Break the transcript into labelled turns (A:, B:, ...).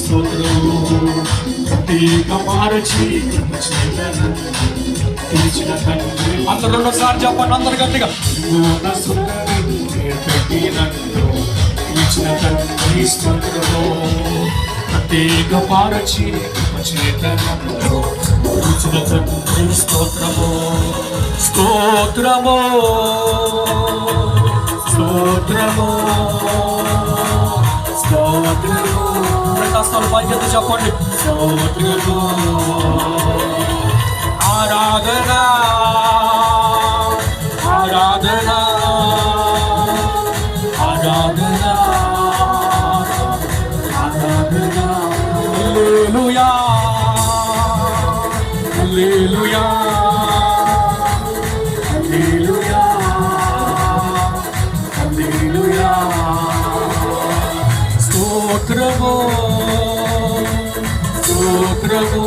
A: స్తోత్రము తీగ మార్చి పిలిచిన తండ్రి అందరూ రెండోసారి చెప్పండి అందరు గట్టిగా పిలిచిన తండ్రి స్తోత్రము తీగ మార్చి పిలిచిన తండ్రి స్తోత్రము స్తోత్రము స్తోత్రము స్తోత్రము ప్రకాశాలు పైకి చెప్పండి స్తోత్రము ఆరాధన ఆరాధన ఆరాధన ఆరాధన హల్లెలూయా హల్లెలూయా హల్లెలూయా హల్లెలూయా స్తోత్రము స్తోత్రము